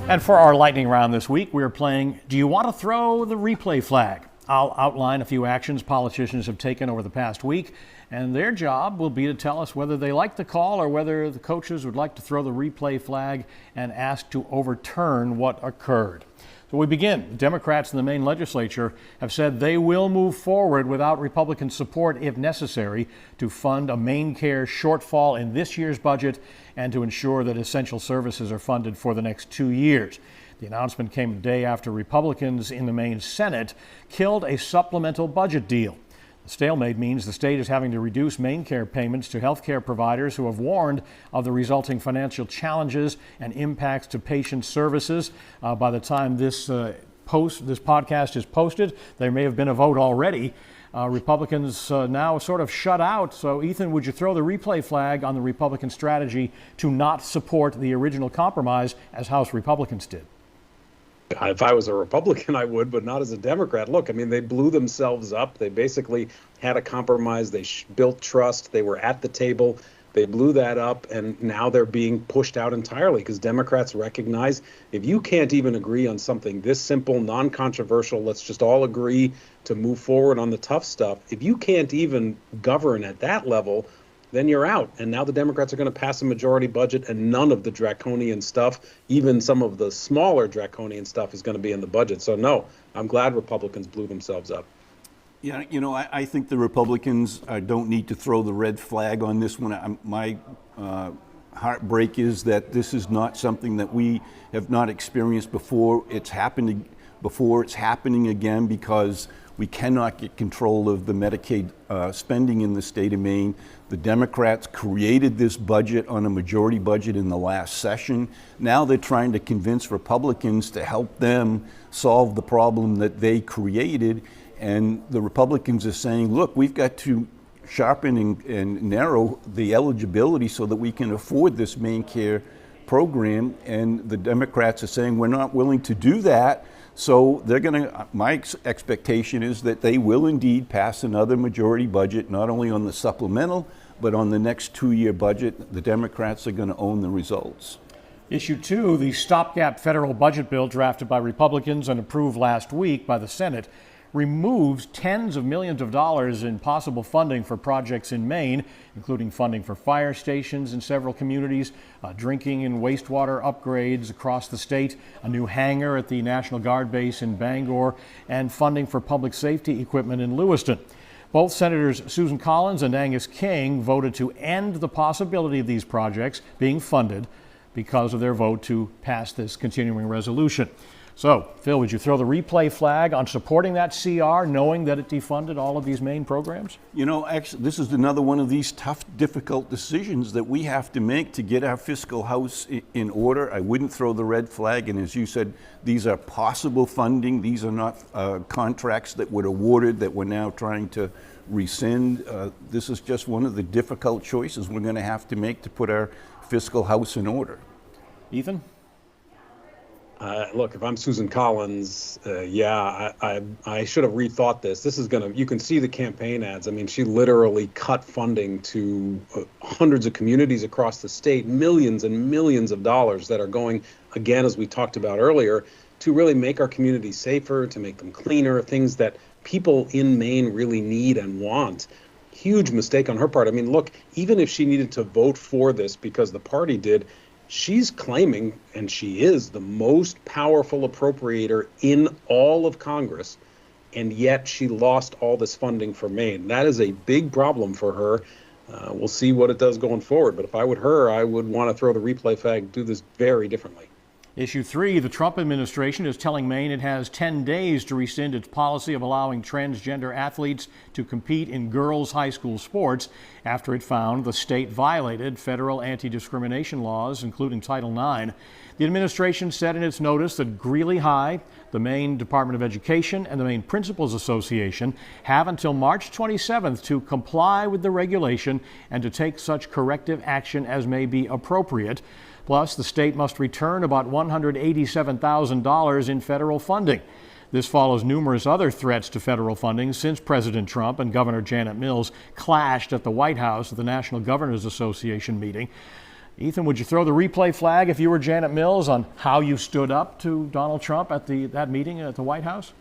And for our lightning round this week, we're playing Do You Want to Throw the Replay Flag? I'll outline a few actions politicians have taken over the past week, and their job will be to tell us whether they like the call or whether the coaches would like to throw the replay flag and ask to overturn what occurred. So we begin. Democrats in the Maine legislature have said they will move forward without Republican support if necessary to fund a MaineCare shortfall in this year's budget and to ensure that essential services are funded for the next 2 years. The announcement came a day after Republicans in the Maine Senate killed a supplemental budget deal. The stalemate means the state is having to reduce MaineCare payments to health care providers who have warned of the resulting financial challenges and impacts to patient services. By the time this podcast is posted, there may have been a vote already. Republicans now sort of shut out. So, Ethan, would you throw the replay flag on the Republican strategy to not support the original compromise as House Republicans did? If I was a Republican, I would, but not as a Democrat. Look, I mean, they blew themselves up. They basically had a compromise. They built trust. They were at the table. They blew that up, and now they're being pushed out entirely because Democrats recognize if you can't even agree on something this simple, non-controversial, let's just all agree to move forward on the tough stuff. If you can't even govern at that level, then you're out. And now the Democrats are going to pass a majority budget, and none of the draconian stuff, even some of the smaller draconian stuff, is going to be in the budget. So no, I'm glad Republicans blew themselves up. Yeah, you know, I think the Republicans don't need to throw the red flag on this one. My heartbreak is that this is not something that we have not experienced before. It's happened before. It's happening again because we cannot get control of the Medicaid spending in the state of Maine. The Democrats created this budget on a majority budget in the last session. Now they're trying to convince Republicans to help them solve the problem that they created. And the Republicans are saying, look, we've got to sharpen and narrow the eligibility so that we can afford this MaineCare program. And the Democrats are saying we're not willing to do that. So they're going to, my expectation is that they will indeed pass another majority budget, not only on the supplemental, but on the next 2-year budget. The Democrats are going to own the results. Issue 2, the stopgap federal budget bill drafted by Republicans and approved last week by the Senate, removes tens of millions of dollars in possible funding for projects in Maine, including funding for fire stations in several communities, drinking and wastewater upgrades across the state, a new hangar at the National Guard base in Bangor, and funding for public safety equipment in Lewiston. Both Senators Susan Collins and Angus King voted to end the possibility of these projects being funded because of their vote to pass this continuing resolution. So, Phil, would you throw the replay flag on supporting that CR, knowing that it defunded all of these Maine programs? You know, actually, this is another one of these tough, difficult decisions that we have to make to get our fiscal house in order. I wouldn't throw the red flag, and as you said, these are possible funding. These are not contracts that were awarded that we're now trying to rescind. This is just one of the difficult choices we're going to have to make to put our fiscal house in order. Ethan? Look, if I'm Susan Collins, I should have rethought this. This is you can see the campaign ads. I mean, she literally cut funding to hundreds of communities across the state, millions and millions of dollars that are going, again, as we talked about earlier, to really make our communities safer, to make them cleaner, things that people in Maine really need and want. Huge mistake on her part. I mean, look, even if she needed to vote for this because the party did, she's claiming, and she is, the most powerful appropriator in all of Congress, and yet she lost all this funding for Maine. That is a big problem for her. We'll see what it does going forward, but if I were her, I would want to throw the replay flag, do this very differently. Issue 3, the Trump administration is telling Maine it has 10 days to rescind its policy of allowing transgender athletes to compete in girls' high school sports after it found the state violated federal anti-discrimination laws, including Title IX. The administration said in its notice that Greeley High, the Maine Department of Education, and the Maine Principals Association have until March 27th to comply with the regulation and to take such corrective action as may be appropriate. Plus, the state must return about $187,000 in federal funding. This follows numerous other threats to federal funding since President Trump and Governor Janet Mills clashed at the White House at the National Governors Association meeting. Ethan, would you throw the replay flag if you were Janet Mills on how you stood up to Donald Trump at that meeting at the White House?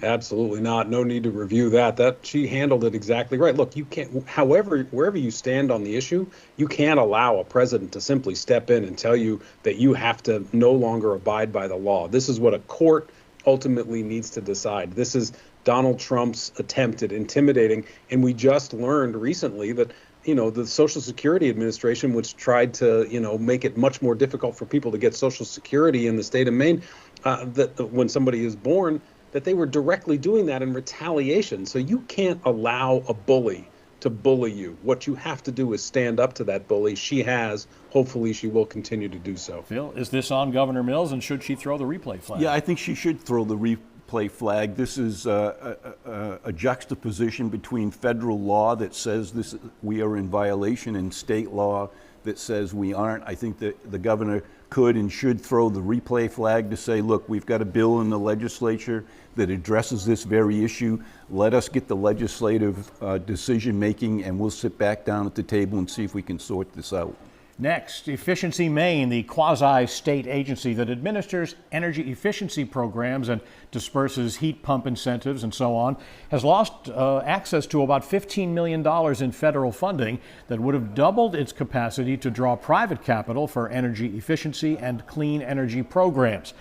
Absolutely not. No need to review that. She handled it exactly right. Look, you can't, however, wherever you stand on the issue, you can't allow a president to simply step in and tell you that you have to no longer abide by the law. This is what a court ultimately needs to decide. This is Donald Trump's attempt at intimidating. And we just learned recently that the Social Security Administration, which tried to, make it much more difficult for people to get Social Security in the state of Maine, that when somebody is born, that they were directly doing that in retaliation. So you can't allow a bully to bully you. What you have to do is stand up to that bully. She has. Hopefully she will continue to do so. Phil, is this on Governor Mills, and should she throw the replay flag? Yeah, I think she should throw the replay flag. This is a juxtaposition between federal law that says we are in violation and state law that says we aren't. I think that the governor could and should throw the replay flag to say, look, we've got a bill in the legislature that addresses this very issue. Let us get the legislative decision making, and we'll sit back down at the table and see if we can sort this out. Next, Efficiency Maine, the quasi-state agency that administers energy efficiency programs and disperses heat pump incentives and so on, has lost access to about $15 million in federal funding that would have doubled its capacity to draw private capital for energy efficiency and clean energy programs.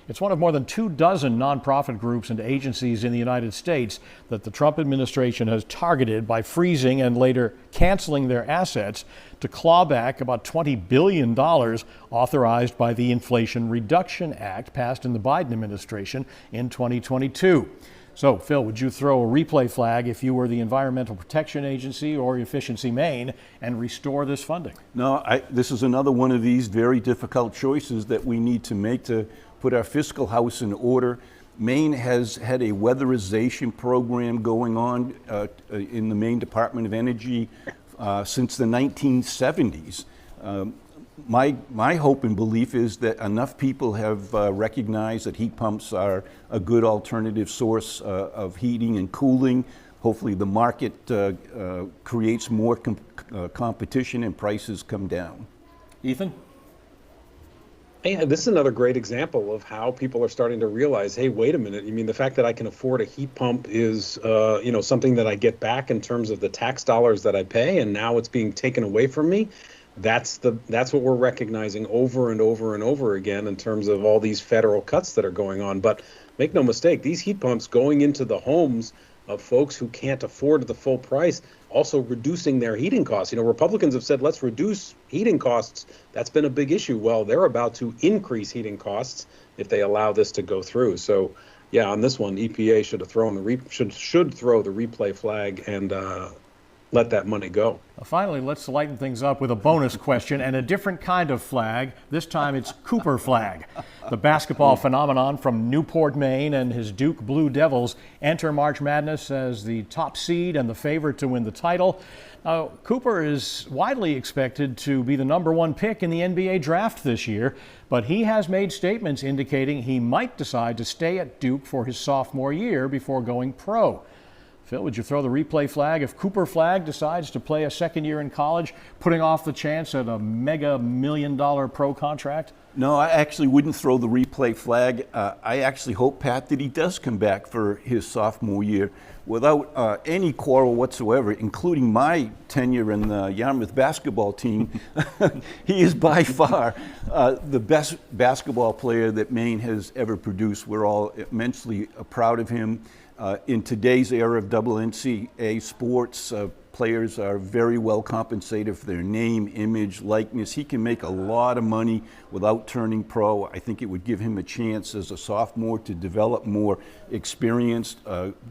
It's one of more than 24 nonprofit groups and agencies in the United States that the Trump administration has targeted by freezing and later canceling their assets to claw back about $20 billion authorized by the Inflation Reduction Act passed in the Biden administration in 2022. So, Phil, would you throw a replay flag if you were the Environmental Protection Agency or Efficiency Maine and restore this funding? No, this is another one of these very difficult choices that we need to make to put our fiscal house in order. Maine has had a weatherization program going on in the Maine Department of Energy since the 1970s. My hope and belief is that enough people have recognized that heat pumps are a good alternative source of heating and cooling. Hopefully the market creates more competition and prices come down. Ethan? Yeah, this is another great example of how people are starting to realize, hey, wait a minute. the fact that I can afford a heat pump is, something that I get back in terms of the tax dollars that I pay, and now it's being taken away from me. That's what we're recognizing over and over and over again in terms of all these federal cuts that are going on. But make no mistake, these heat pumps going into the homes of folks who can't afford the full price, also reducing their heating costs. Republicans have said, let's reduce heating costs. That's been a big issue. Well, they're about to increase heating costs if they allow this to go through. So, yeah, on this one, EPA should have thrown should throw the replay flag and let that money go. Finally, let's lighten things up with a bonus question and a different kind of flag. This time it's Cooper flag. The basketball phenomenon from Newport, Maine, and his Duke Blue Devils enter March Madness as the top seed and the favorite to win the title. Cooper is widely expected to be the #1 pick in the NBA draft this year, but he has made statements indicating he might decide to stay at Duke for his sophomore year before going pro. Phil, would you throw the replay flag if Cooper Flag decides to play a second year in college, putting off the chance at a mega $1 million pro contract? No, I actually wouldn't throw the replay flag. I actually hope, Pat, that he does come back for his sophomore year without any quarrel whatsoever, including my tenure in the Yarmouth basketball team. He is by far the best basketball player that Maine has ever produced. We're all immensely proud of him. In today's era of double NCAA sports, players are very well compensated for their name, image, likeness. He can make a lot of money without turning pro. I think it would give him a chance as a sophomore to develop more experience,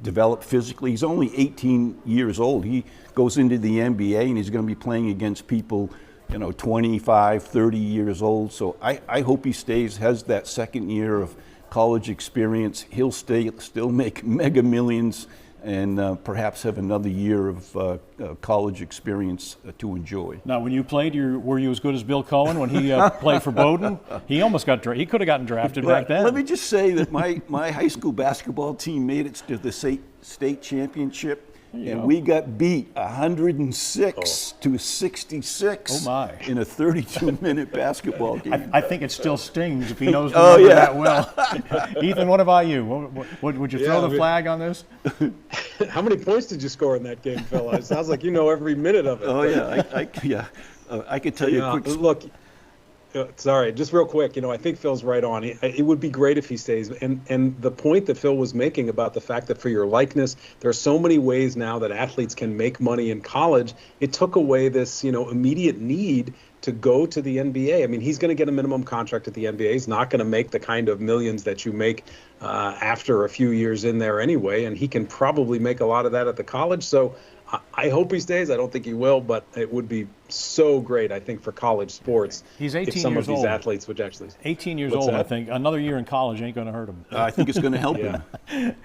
develop physically. He's only 18 years old. He goes into the NBA and he's going to be playing against people 25, 30 years old. So I hope he stays, has that second year of college experience. He'll still make mega millions and perhaps have another year of college experience to enjoy. Now, when you played, were you as good as Bill Cohen when he played for Bowdoin? He almost he could have gotten drafted back then. Let me just say that my high school basketball team made it to the state championship. and we got beat 106 to 66 Oh, my. in a 32-minute basketball game. I think it still stings if he knows the Oh, number yeah. that well. Ethan, what about you? Would you Yeah, throw I the mean- flag on this? How many points did you score in that game, Phil? It sounds like you know every minute of it. Oh yeah, I could tell you Yeah, a quick. look, sorry, just real quick. I think Phil's right on. It would be great if he stays. And the point that Phil was making about the fact that for your likeness, there are so many ways now that athletes can make money in college. It took away this, immediate need to go to the NBA. I mean, he's going to get a minimum contract at the NBA. He's not going to make the kind of millions that you make after a few years in there anyway. And he can probably make a lot of that at the college. So I hope he stays. I don't think he will, but it would be so great, I think, for college sports. He's 18 if some years of these old. athletes would actually. 18 years What's old, I that? think. Another year in college ain't going to hurt him. I think it's going to help Yeah. him.